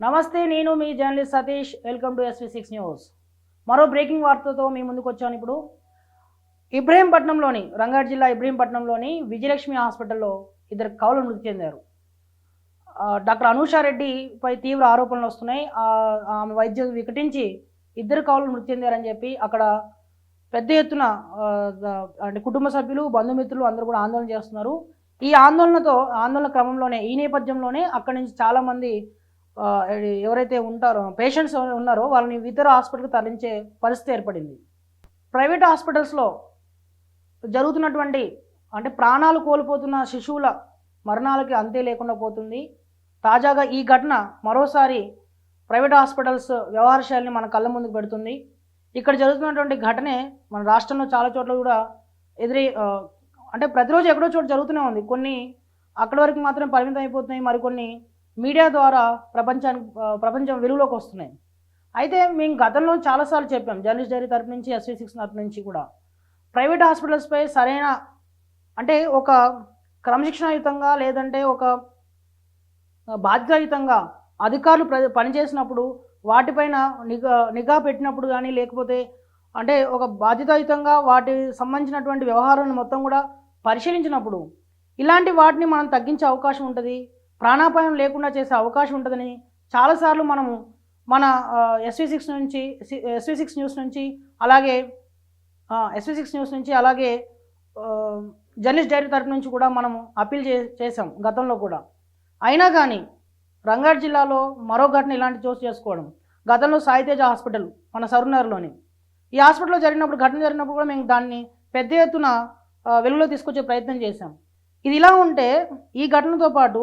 నమస్తే, నేను మీ journalist Satish. Welcome to SV6 news. మరో బ్రేకింగ్ వార్తతో మీ ముందుకు వచ్చాను. ఇప్పుడు ఇబ్రహీంపట్నంలోని రంగారెడ్డి జిల్లా ఇబ్రహీంపట్నంలోని విజయలక్ష్మి హాస్పిటల్లో ఇద్దరు కౌలు మృతి చెందారు. డాక్టర్ అనూషారెడ్డిపై తీవ్ర ఆరోపణలు వస్తున్నాయి. ఆమె వైద్యం వికటించి ఇద్దరు కౌలు మృతి చెందారని చెప్పి అక్కడ పెద్ద ఎత్తున అంటే కుటుంబ సభ్యులు, బంధుమిత్రులు అందరూ కూడా ఆందోళన చేస్తున్నారు. ఈ ఆందోళన క్రమంలోనే ఈ నేపథ్యంలోనే అక్కడి నుంచి చాలామంది ఎవరైతే ఉంటారో పేషెంట్స్ ఉన్నారో వాళ్ళని ఇతర హాస్పిటల్కి తరలించే పరిస్థితి ఏర్పడింది. ప్రైవేట్ హాస్పిటల్స్లో జరుగుతున్నటువంటి అంటే ప్రాణాలు కోల్పోతున్న శిశువుల మరణాలకి అంతే లేకుండా పోతుంది. తాజాగా ఈ ఘటన మరోసారి ప్రైవేట్ హాస్పిటల్స్ వ్యవహార శైలిని మన కళ్ళ ముందుకు పెడుతుంది. ఇక్కడ జరుగుతున్నటువంటి ఘటనే మన రాష్ట్రంలో చాలా చోట్ల కూడా అంటే ప్రతిరోజు ఎక్కడో చోట జరుగుతూనే ఉంది. కొన్ని అక్కడి వరకు మాత్రం పరిమితం అయిపోతున్నాయి, మరికొన్ని మీడియా ద్వారా ప్రపంచం వెలుగులోకి వస్తున్నాయి. అయితే మేము గతంలో చాలాసార్లు చెప్పాం, జర్నలిస్ట్ డైరీ తరపు నుంచి, SV6 తరపు నుంచి కూడా ప్రైవేట్ హాస్పిటల్స్పై సరైన అంటే ఒక క్రమశిక్షణాయుతంగా లేదంటే ఒక బాధ్యతాయుతంగా అధికారులు పనిచేసినప్పుడు వాటిపైన నిఘా పెట్టినప్పుడు కానీ, లేకపోతే అంటే ఒక బాధ్యతాయుతంగా వాటి సంబంధించినటువంటి వ్యవహారాన్ని మొత్తం కూడా పరిశీలించినప్పుడు ఇలాంటి వాటిని మనం తగ్గించే అవకాశం ఉంటుంది, ప్రాణాపాయం లేకుండా చేసే అవకాశం ఉంటుందని చాలాసార్లు మనము మన SV6 న్యూస్ నుంచి అలాగే జర్నలిస్ట్ డైరీ తరపు నుంచి కూడా మనము అప్పీల్ చేసాం గతంలో కూడా. అయినా కానీ రంగారెడ్డి జిల్లాలో మరో ఘటన ఇలాంటి చోటు చేసుకోవడం. గతంలో సాయితేజ హాస్పిటల్ మన సరునగర్లోని ఈ హాస్పిటల్లో ఘటన జరిగినప్పుడు కూడా మేము దాన్ని పెద్ద ఎత్తున వెలుగులో తీసుకొచ్చే ప్రయత్నం చేశాం. ఇది ఇలా ఉంటే ఈ ఘటనతో పాటు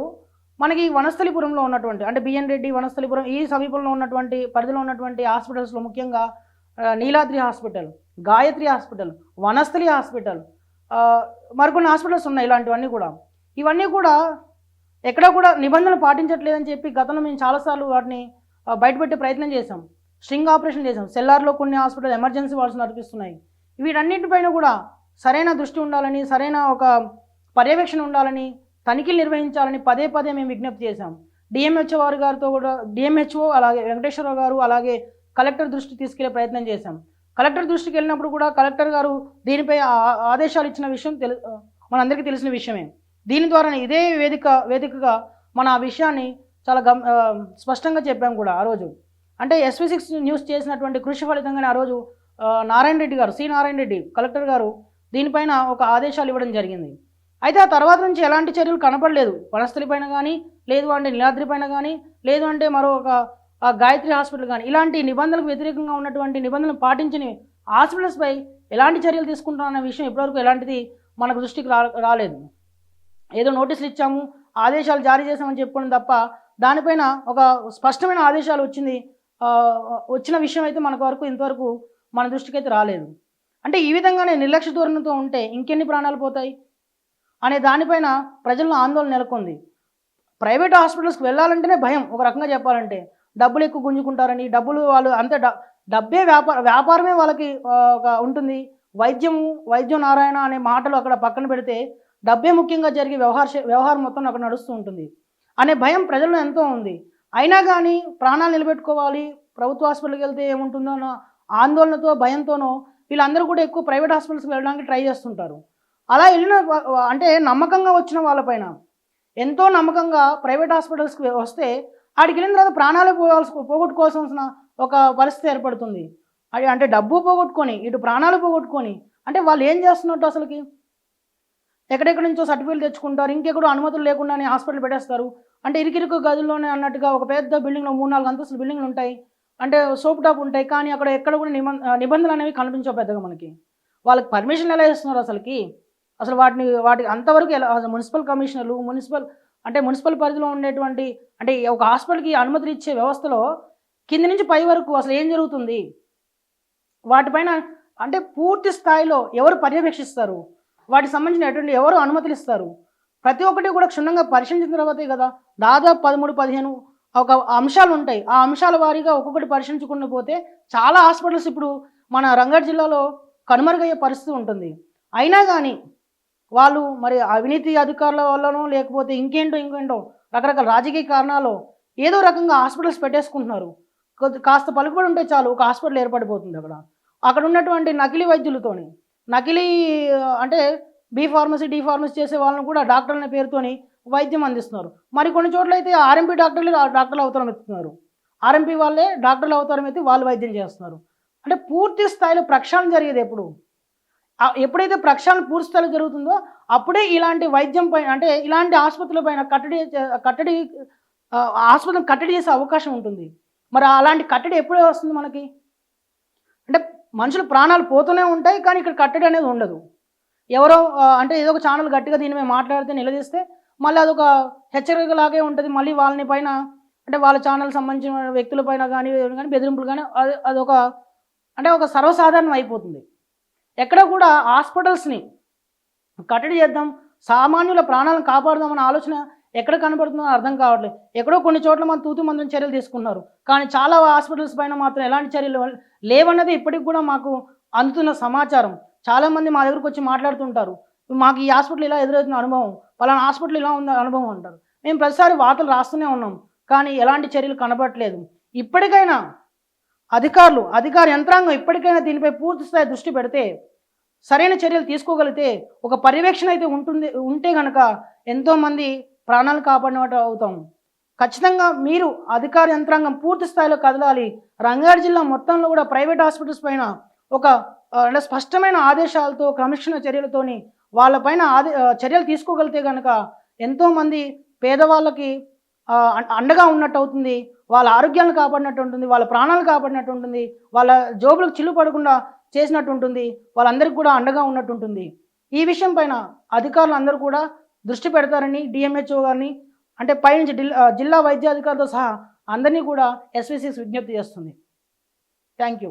మనకి వనస్థలిపురంలో ఉన్నటువంటి అంటే బిఎన్ రెడ్డి వనస్థలిపురం ఈ సమీపంలో ఉన్నటువంటి పరిధిలో ఉన్నటువంటి హాస్పిటల్స్లో ముఖ్యంగా Neeladri hospital, Gayatri hospital, Vanasthali hospital, మరికొన్ని హాస్పిటల్స్ ఉన్నాయి. ఇవన్నీ కూడా ఎక్కడా కూడా నిబంధనలు పాటించట్లేదని చెప్పి గతంలో మేము చాలాసార్లు వాటిని బయటపెట్టే ప్రయత్నం చేశాం. స్ట్రింగ్ ఆపరేషన్ చేశాం. సెల్లార్లో కొన్ని హాస్పిటల్ ఎమర్జెన్సీ వార్డ్స్ నడిపిస్తున్నాయి. వీటన్నిటిపైన కూడా సరైన దృష్టి ఉండాలని, సరైన ఒక పర్యవేక్షణ ఉండాలని, తనిఖీలు నిర్వహించాలని పదే మేము విజ్ఞప్తి చేశాం. డిఎంహెచ్ఓ అలాగే వెంకటేశ్వరరావు గారు అలాగే కలెక్టర్ దృష్టి తీసుకెళ్లే ప్రయత్నం చేశాం. కలెక్టర్ దృష్టికి వెళ్ళినప్పుడు కూడా కలెక్టర్ గారు దీనిపై ఆదేశాలు ఇచ్చిన విషయం మనందరికీ తెలిసిన విషయమే. దీని ద్వారా ఇదే వేదికగా మన ఆ విషయాన్ని చాలా స్పష్టంగా చెప్పాం కూడా ఆ రోజు. అంటే SV6 న్యూస్ చేసినటువంటి కృషి ఫలితంగానే ఆ రోజు సి నారాయణ రెడ్డి కలెక్టర్ గారు దీనిపైన ఒక ఆదేశాలు ఇవ్వడం జరిగింది. అయితే ఆ తర్వాత నుంచి ఎలాంటి చర్యలు కనపడలేదు. వనస్థలి పైన కానీ, లేదు అంటే నీలాద్రి పైన కానీ, లేదు అంటే మరొక గాయత్రి హాస్పిటల్ కానీ ఇలాంటి నిబంధనలకు వ్యతిరేకంగా ఉన్నటువంటి నిబంధనలు పాటించని హాస్పిటల్స్పై ఎలాంటి చర్యలు తీసుకుంటామన్న విషయం ఇప్పటివరకు ఎలాంటిది మనకు దృష్టికి రాలేదు. ఏదో నోటీసులు ఇచ్చాము, ఆదేశాలు జారీ చేసామని చెప్పుకోవడం తప్ప దానిపైన ఒక స్పష్టమైన ఆదేశాలు వచ్చిన విషయం అయితే ఇంతవరకు మన దృష్టికి అయితే రాలేదు. అంటే ఈ విధంగానే నిర్లక్ష్య ధోరణితో ఉంటే ఇంకెన్ని ప్రాణాలు పోతాయి అనే దానిపైన ప్రజల్లో ఆందోళన నెలకొంది. ప్రైవేట్ హాస్పిటల్స్కి వెళ్ళాలంటేనే భయం. ఒక రకంగా చెప్పాలంటే డబ్బులు ఎక్కువ గుంజుకుంటారని, వాళ్ళు అంతే డబ్బే వ్యాపారమే వాళ్ళకి ఉంటుంది. వైద్యం నారాయణ అనే మాటలు అక్కడ పక్కన పెడితే డబ్బే ముఖ్యంగా జరిగే వ్యవహారం మొత్తం అక్కడ నడుస్తూ ఉంటుంది అనే భయం ప్రజల్లో ఎంతో ఉంది. అయినా కానీ ప్రాణాలు నిలబెట్టుకోవాలి, ప్రభుత్వ హాస్పిటల్కి వెళ్తే ఏముంటుందో అన్న ఆందోళనతో, భయంతోనో వీళ్ళందరూ కూడా ఎక్కువ ప్రైవేట్ హాస్పిటల్స్కి వెళ్ళడానికి ట్రై చేస్తుంటారు. అలా వెళ్ళిన అంటే నమ్మకంగా వచ్చిన వాళ్ళపైన ఎంతో నమ్మకంగా ప్రైవేట్ హాస్పిటల్స్కి వస్తే ఆడికి వెళ్ళిన తర్వాత ప్రాణాలు పోగొట్టుకోవాల్సిన ఒక పరిస్థితి ఏర్పడుతుంది. అంటే డబ్బు పోగొట్టుకొని ఇటు ప్రాణాలు పోగొట్టుకొని అంటే వాళ్ళు ఏం చేస్తున్నట్టు అసలుకి ఎక్కడెక్కడి నుంచో సర్టిఫికేట్ తెచ్చుకుంటారు, ఇంకెక్కడో అనుమతులు లేకుండానే హాస్పిటల్ పెట్టేస్తారు. అంటే ఇరుకిరుకు గదుల్లోనే అన్నట్టుగా ఒక పెద్ద బిల్డింగ్లో 3-4 అంతస్తుల బిల్డింగ్లు ఉంటాయి, అంటే సోప్ టాప్ ఉంటాయి. కానీ అక్కడ ఎక్కడ కూడా నిబంధనలు అనేవి కనిపించవు పెద్దగా మనకి. వాళ్ళకి పర్మిషన్ ఎలా ఇస్తున్నారు అసలు వాటి అంతవరకు ఎలా మున్సిపల్ కమిషనర్లు మున్సిపల్ పరిధిలో ఉండేటువంటి అంటే ఒక హాస్పిటల్కి అనుమతులు ఇచ్చే వ్యవస్థలో కింది నుంచి పై వరకు అసలు ఏం జరుగుతుంది, వాటిపైన అంటే పూర్తి స్థాయిలో ఎవరు పర్యవేక్షిస్తారు, వాటికి సంబంధించిన ఎవరు అనుమతులు ఇస్తారు, ప్రతి ఒక్కటి కూడా క్షుణ్ణంగా పరిశీలించిన తర్వాతే కదా. దాదాపు 13-15 ఒక అంశాలు ఉంటాయి. ఆ అంశాల వారీగా ఒక్కొక్కటి పరిశీలించుకుని పోతే చాలా హాస్పిటల్స్ ఇప్పుడు మన రంగారెడ్డి జిల్లాలో కనుమరుగయ్యే పరిస్థితి ఉంటుంది. అయినా కానీ వాళ్ళు మరి అవినీతి అధికారుల వల్లనో లేకపోతే ఇంకేంటో రకరకాల రాజకీయ కారణాలు ఏదో రకంగా హాస్పిటల్స్ పెట్టేసుకుంటున్నారు. కాస్త పలుకుబడి ఉంటే చాలు ఒక హాస్పిటల్ ఏర్పడిపోతుంది అక్కడ. అక్కడ ఉన్నటువంటి నకిలీ వైద్యులతోని, నకిలీ అంటే బీ ఫార్మసీ, డి ఫార్మసీ చేసే వాళ్ళని కూడా డాక్టర్ల పేరుతోని వైద్యం అందిస్తున్నారు. మరి కొన్ని చోట్లయితే ఆర్ఎంపీ డాక్టర్లు అవతారం ఎత్తుతున్నారు. ఆర్ఎంపీ వాళ్ళే డాక్టర్లు అవతారం ఎత్తి వాళ్ళు వైద్యం చేస్తున్నారు. అంటే పూర్తి స్థాయిలో ప్రక్షాళన జరిగేది ఎప్పుడు? ఎప్పుడైతే ప్రక్షాళన పూర్తి స్థాయిలో జరుగుతుందో అప్పుడే ఇలాంటి వైద్యం పైన అంటే ఇలాంటి ఆసుపత్రుల పైన కట్టడి ఆసుపత్రిని కట్టడి చేసే అవకాశం ఉంటుంది. మరి అలాంటి కట్టడి ఎప్పుడే వస్తుంది మనకి? అంటే మనుషుల ప్రాణాలు పోతూనే ఉంటాయి, కానీ ఇక్కడ కట్టడి అనేది ఉండదు. ఎవరో అంటే ఏదో ఒక ఛానల్ గట్టిగా దీని మీద మాట్లాడితే నిలదీస్తే మళ్ళీ అదొక హెచ్చరికలాగే ఉంటుంది. మళ్ళీ వాళ్ళని పైన అంటే వాళ్ళ ఛానల్ సంబంధించిన వ్యక్తుల పైన కానీ బెదిరింపులు కానీ అదొక అంటే ఒక సర్వసాధారణం అయిపోతుంది. ఎక్కడ కూడా హాస్పిటల్స్ని కట్టడి చేద్దాం, సామాన్యుల ప్రాణాలను కాపాడుదామన్న ఆలోచన ఎక్కడ కనబడుతుందో అర్థం కావట్లేదు. ఎక్కడో కొన్ని చోట్ల మనం తూతు మంత్రం చర్యలు తీసుకున్నారు, కానీ చాలా హాస్పిటల్స్ పైన మాత్రం ఎలాంటి చర్యలు లేవన్నది ఇప్పటికి కూడా మాకు అందుతున్న సమాచారం. చాలామంది మా దగ్గరకు వచ్చి మాట్లాడుతుంటారు, మాకు ఈ హాస్పిటల్ ఇలా ఎదురవుతున్న అనుభవం, పలానా హాస్పిటల్ ఇలా ఉన్న అనుభవం అంటారు. మేము ప్రతిసారి వార్తలు రాస్తూనే ఉన్నాం, కానీ ఎలాంటి చర్యలు కనబడట్లేదు. ఇప్పటికైనా అధికార యంత్రాంగం ఇప్పటికైనా దీనిపై పూర్తి స్థాయి దృష్టి పెడితే, సరైన చర్యలు తీసుకోగలిగితే, ఒక పర్యవేక్షణ అయితే ఉంటే కనుక ఎంతోమంది ప్రాణాలు కాపాడినట్టు అవుతాం. ఖచ్చితంగా మీరు అధికార యంత్రాంగం పూర్తి స్థాయిలో కదలాలి. రంగారెడ్డి జిల్లా మొత్తంలో కూడా ప్రైవేట్ హాస్పిటల్స్ పైన ఒక అంటే స్పష్టమైన ఆదేశాలతో, క్రమశిక్షణ చర్యలతోని వాళ్ళపైన చర్యలు తీసుకోగలిగితే కనుక ఎంతోమంది పేదవాళ్ళకి అండగా ఉన్నట్టు అవుతుంది. వాళ్ళ ఆరోగ్యాలను కాపాడినట్టు ఉంటుంది, వాళ్ళ ప్రాణాలు కాపాడినట్టు ఉంటుంది, వాళ్ళ జోబులకు చిల్లు పడకుండా చేసినట్టు ఉంటుంది, వాళ్ళందరికీ కూడా అండగా ఉన్నట్టు ఉంటుంది. ఈ విషయం పైన అధికారులు అందరూ కూడా దృష్టి పెడతారని డిఎంహెచ్ఓ గారిని అంటే పైనుంచి జిల్లా వైద్యాధికారులతో సహా అందరినీ కూడా ఎస్విసిస్ విజ్ఞప్తి చేస్తుంది. Thank you.